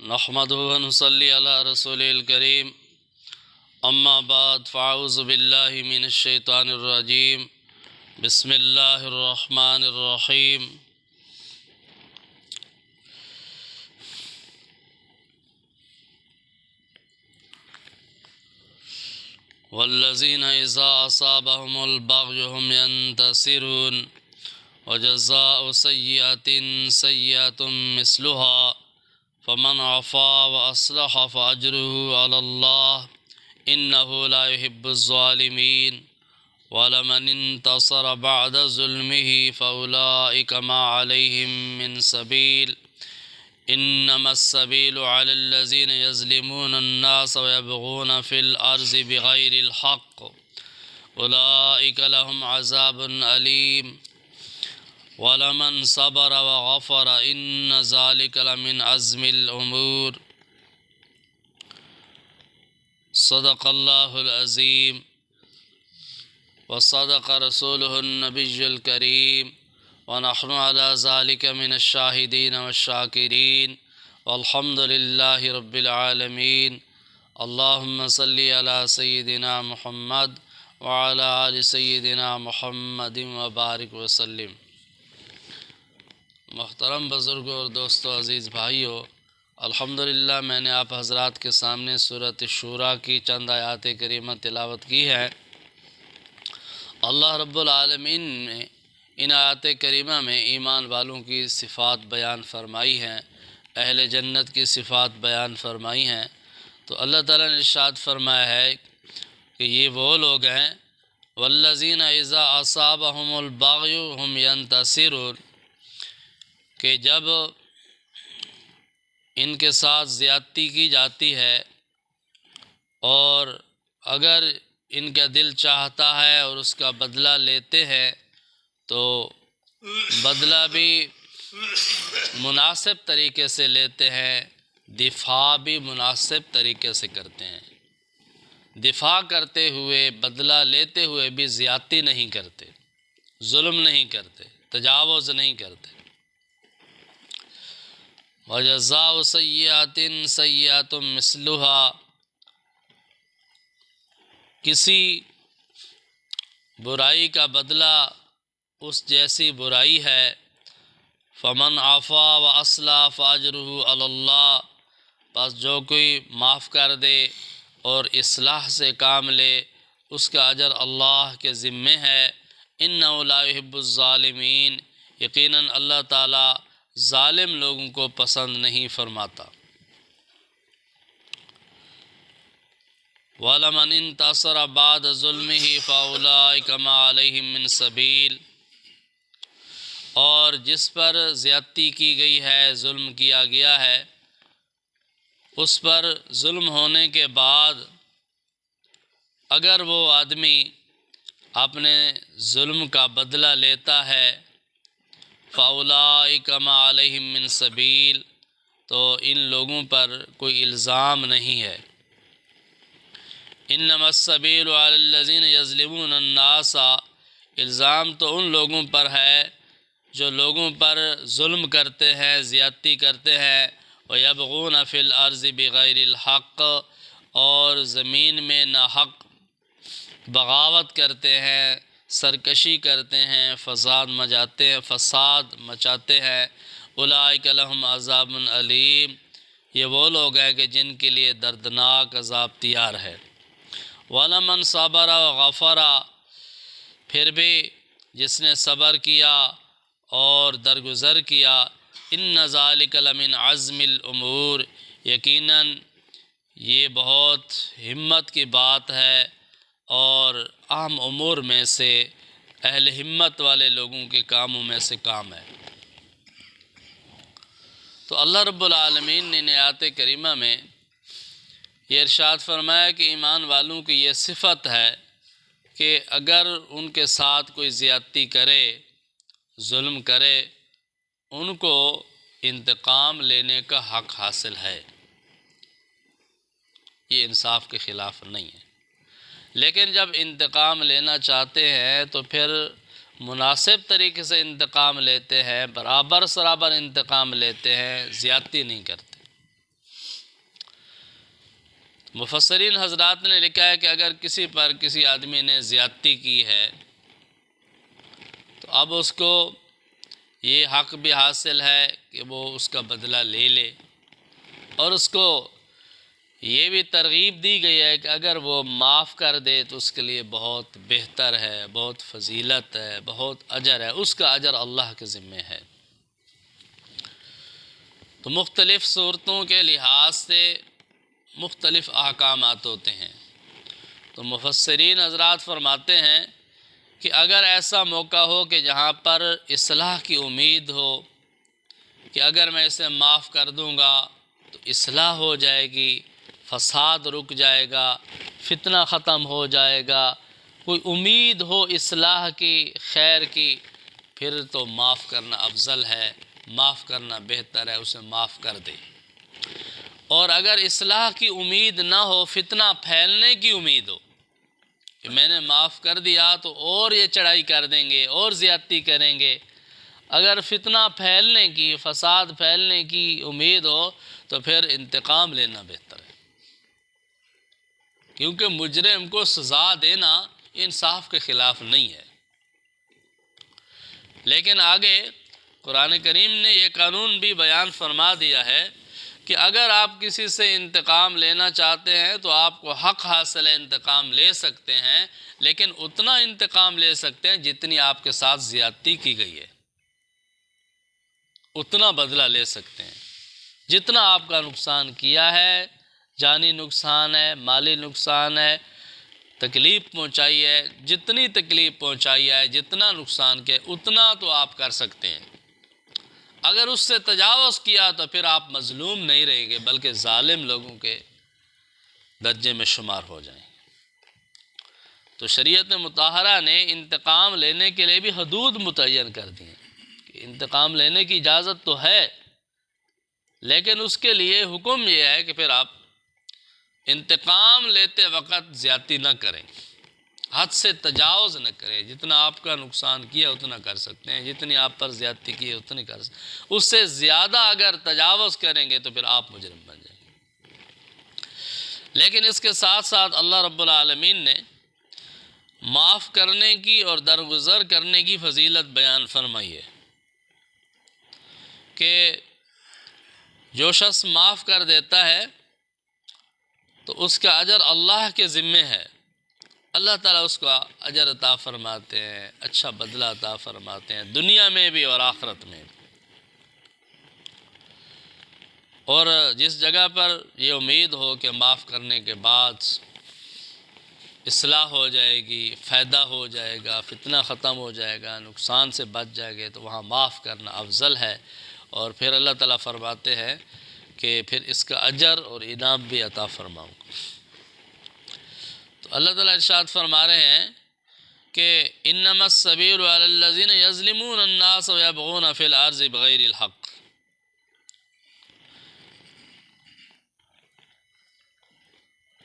نحمده ونصلي على رسوله الكريم أما بعد فأعوذ بالله من الشيطان الرجيم بسم الله الرحمن الرحيم والذين إذا أصابهم البغي هم ينتصرون وجزاء سيئة سيئة مثلها فمن عفا وأصلح فأجره على الله إنه لا يحب الظالمين ولمن انتصر بعد ظلمه فأولئك ما عليهم من سبيل إنما السبيل على الذين يظلمون الناس ويبغون في الأرض بغير الحق أولئك لهم عذاب أليم ولمن صبر وغفر إن ذلك لمن عزم الأمور صدق الله العظيم وصدق رسوله النبي الكريم ونحن على ذلك من الشاهدين والشاكرين والحمد لله رب العالمين اللهم صل على سيدنا محمد وعلى آل سيدنا محمد وبارک وسلم۔ محترم بزرگوں اور دوستوں، عزیز بھائیوں، الحمدللہ میں نے آپ حضرات کے سامنے سورۃ شورا کی چند آیات کریمہ تلاوت کی ہے۔ اللہ رب العالمین نے ان آیات کریمہ میں ایمان والوں کی صفات بیان فرمائی ہیں، اہل جنت کی صفات بیان فرمائی ہیں۔ تو اللہ تعالیٰ نے ارشاد فرمایا ہے کہ یہ وہ لوگ ہیں والذین اذا اصابہم البغی ہم ینتصرون، کہ جب ان کے ساتھ زیادتی کی جاتی ہے اور اگر ان کا دل چاہتا ہے اور اس کا بدلہ لیتے ہیں تو بدلہ بھی مناسب طریقے سے لیتے ہیں، دفاع بھی مناسب طریقے سے کرتے ہیں۔ دفاع کرتے ہوئے، بدلہ لیتے ہوئے بھی زیادتی نہیں کرتے، ظلم نہیں کرتے، تجاوز نہیں کرتے۔ وَجَزَاءُ سَيِّئَةٍ سَيِّئَةٌ مِثْلُهَا، کسی برائی کا بدلہ اس جیسی برائی ہے۔ فَمَنْ عَفَا وَأَصْلَحَ فَأَجْرُهُ عَلَى اللَّهِ، پس جو کوئی معاف کر دے اور اصلاح سے کام لے اس کا اجر اللہ کے ذمے ہے۔ إِنَّهُ لَا يُحِبُّ الظَّالِمِينَ، یقیناً اللہ تعالیٰ ظالم لوگوں کو پسند نہیں فرماتا۔ وَلَمَنِ انتَصَرَ بَعْدَ ظُلْمِهِ فَأُولَئِكَ مَا عَلَيْهِم مِّن سَبِيلٍ، اور جس پر زیادتی کی گئی ہے، ظلم کیا گیا ہے، اس پر ظلم ہونے کے بعد اگر وہ آدمی اپنے ظلم کا بدلہ لیتا ہے فَأُولَئِكَ مَا عَلَيْهِم مِّن سَبِيلٍ، تو ان لوگوں پر کوئی الزام نہیں ہے۔ إِنَّمَا السَّبِيلُ عَلَى الَّذِينَ يَظْلِمُونَ النَّاسَ، الزام تو ان لوگوں پر ہے جو لوگوں پر ظلم کرتے ہیں، زیادتی کرتے ہیں۔ وَيَبْغُونَ فِي الْأَرْضِ بِغَيْرِ الْحَقِّ، اور زمین میں ناحق بغاوت کرتے ہیں، سرکشی کرتے ہیں، فساد مچاتے ہیں۔ اولئک لہم عذاب علیم، یہ وہ لوگ ہیں کہ جن کے لیے دردناک عذاب تیار ہے۔ وَلَمَنْ صَبَرَ وَغَفَرَ، پھر بھی جس نے صبر کیا اور درگزر کیا، إِنَّ ذَلِكَ لَمِنْ عَزْمِ الْأُمُورِ، یقیناً یہ بہت ہمت کی بات ہے اور اہم امور میں سے، اہل ہمت والے لوگوں کے کاموں میں سے کام ہے۔ تو اللہ رب العالمین نے آیات کریمہ میں یہ ارشاد فرمایا کہ ایمان والوں کی یہ صفت ہے کہ اگر ان کے ساتھ کوئی زیادتی کرے، ظلم کرے، ان کو انتقام لینے کا حق حاصل ہے، یہ انصاف کے خلاف نہیں ہے۔ لیکن جب انتقام لینا چاہتے ہیں تو پھر مناسب طریقے سے انتقام لیتے ہیں، برابر سرابر انتقام لیتے ہیں، زیادتی نہیں کرتے۔ مفسرین حضرات نے لکھا ہے کہ اگر کسی پر کسی آدمی نے زیادتی کی ہے تو اب اس کو یہ حق بھی حاصل ہے کہ وہ اس کا بدلہ لے لے، اور اس کو یہ بھی ترغیب دی گئی ہے کہ اگر وہ معاف کر دے تو اس کے لیے بہت بہتر ہے، بہت فضیلت ہے، بہت اجر ہے، اس کا اجر اللہ کے ذمے ہے۔ تو مختلف صورتوں کے لحاظ سے مختلف احکامات ہوتے ہیں۔ تو مفسرین حضرات فرماتے ہیں کہ اگر ایسا موقع ہو کہ جہاں پر اصلاح کی امید ہو کہ اگر میں اسے معاف کر دوں گا تو اصلاح ہو جائے گی، فساد رک جائے گا، فتنہ ختم ہو جائے گا، کوئی امید ہو اصلاح کی، خیر کی، پھر تو معاف کرنا افضل ہے، معاف کرنا بہتر ہے، اسے معاف کر دے۔ اور اگر اصلاح کی امید نہ ہو، فتنہ پھیلنے کی امید ہو کہ میں نے معاف کر دیا تو اور یہ چڑھائی کر دیں گے اور زیادتی کریں گے، اگر فتنہ پھیلنے کی، فساد پھیلنے کی امید ہو تو پھر انتقام لینا بہتر ہے، کیونکہ مجرم کو سزا دینا انصاف کے خلاف نہیں ہے۔ لیکن آگے قرآن کریم نے یہ قانون بھی بیان فرما دیا ہے کہ اگر آپ کسی سے انتقام لینا چاہتے ہیں تو آپ کو حق حاصل ہے، انتقام لے سکتے ہیں، لیکن اتنا انتقام لے سکتے ہیں جتنی آپ کے ساتھ زیادتی کی گئی ہے، اتنا بدلہ لے سکتے ہیں، جتنا آپ کا نقصان کیا ہے، جانی نقصان ہے، مالی نقصان ہے، تکلیف پہنچائی ہے، جتنی تکلیف پہنچائی ہے، جتنا نقصان کیا اتنا تو آپ کر سکتے ہیں۔ اگر اس سے تجاوز کیا تو پھر آپ مظلوم نہیں رہیں گے بلکہ ظالم لوگوں کے درجے میں شمار ہو جائیں گے۔ تو شریعت مطہرہ نے انتقام لینے کے لیے بھی حدود متعین کر دی ہیں کہ انتقام لینے کی اجازت تو ہے، لیکن اس کے لیے حکم یہ ہے کہ پھر آپ انتقام لیتے وقت زیادتی نہ کریں، حد سے تجاوز نہ کریں، جتنا آپ کا نقصان کیا اتنا کر سکتے ہیں، جتنی آپ پر زیادتی کی ہے اتنی کر سکتے ہیں، اس سے زیادہ اگر تجاوز کریں گے تو پھر آپ مجرم بن جائیں گے۔ لیکن اس کے ساتھ ساتھ اللہ رب العالمین نے معاف کرنے کی اور درگزر کرنے کی فضیلت بیان فرمائی ہے کہ جو شخص معاف کر دیتا ہے تو اس کا اجر اللہ کے ذمے ہے، اللہ تعالیٰ اس کو اجر عطا فرماتے ہیں، اچھا بدلہ عطا فرماتے ہیں، دنیا میں بھی اور آخرت میں بھی۔ اور جس جگہ پر یہ امید ہو کہ معاف کرنے کے بعد اصلاح ہو جائے گی، فائدہ ہو جائے گا، فتنہ ختم ہو جائے گا، نقصان سے بچ جائے گے، تو وہاں معاف کرنا افضل ہے۔ اور پھر اللہ تعالیٰ فرماتے ہیں کہ پھر اس کا اجر اور انعام بھی عطا فرماؤں گا۔ تو اللہ تعالیٰ ارشاد فرما رہے ہیں کہ انما السبیل علی الذین یظلمون الناس ویبغون فی الارض بغیر الحق،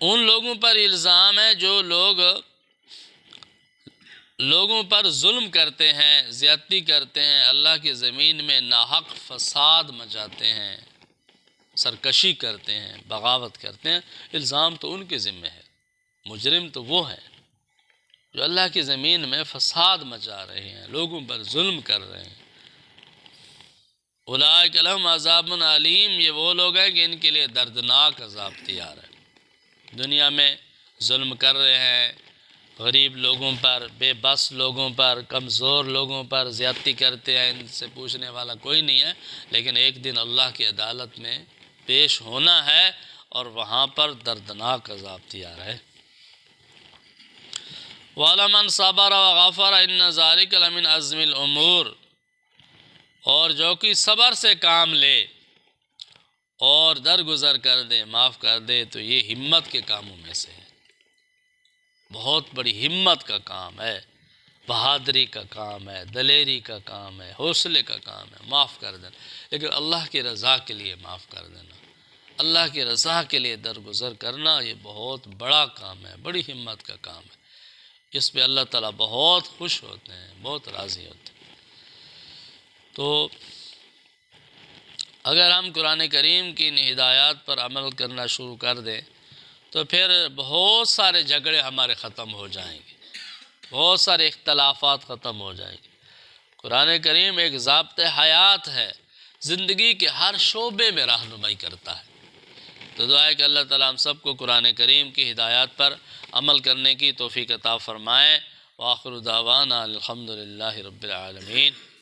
ان لوگوں پر الزام ہے جو لوگوں پر ظلم کرتے ہیں، زیادتی کرتے ہیں، اللہ کی زمین میں ناحق فساد مچاتے ہیں، سرکشی کرتے ہیں، بغاوت کرتے ہیں، الزام تو ان کے ذمہ ہے، مجرم تو وہ ہے جو اللہ کی زمین میں فساد مچا رہے ہیں، لوگوں پر ظلم کر رہے ہیں۔ اولئک لہم عذاب علیم، یہ وہ لوگ ہیں کہ ان کے لیے دردناک عذاب تیار ہے۔ دنیا میں ظلم کر رہے ہیں، غریب لوگوں پر، بے بس لوگوں پر، کمزور لوگوں پر زیادتی کرتے ہیں، ان سے پوچھنے والا کوئی نہیں ہے، لیکن ایک دن اللہ کی عدالت میں پیش ہونا ہے اور وہاں پر دردناک عذاب تیار ہے۔ وَلَمَنْ صَبَرَ وَغَفَرَ إِنَّ ذَلِكَ لَمِنْ عَزْمِ الْأُمُورِ، اور جو کہ صبر سے کام لے اور درگزر کر دے، معاف کر دے، تو یہ ہمت کے کاموں میں سے ہے، بہت بڑی ہمت کا کام ہے، بہادری کا کام ہے، دلیری کا کام ہے، حوصلے کا کام ہے معاف کر دینا، لیکن اللہ کی رضا کے لیے معاف کر دینا، اللہ کی رضا کے لیے درگزر کرنا، یہ بہت بڑا کام ہے، بڑی ہمت کا کام ہے، اس پہ اللہ تعالیٰ بہت خوش ہوتے ہیں، بہت راضی ہوتے ہیں۔ تو اگر ہم قرآن کریم کی ان ہدایات پر عمل کرنا شروع کر دیں تو پھر بہت سارے جھگڑے ہمارے ختم ہو جائیں گے، بہت سارے اختلافات ختم ہو جائیں گے۔ قرآن کریم ایک ضابط حیات ہے، زندگی کے ہر شعبے میں رہنمائی کرتا ہے۔ تو دعا ہے کہ اللہ تعالیٰ ہم سب کو قرآن کریم کی ہدایات پر عمل کرنے کی توفیق عطا فرمائے۔ وآخر دعوانا الحمدللہ رب العالمین۔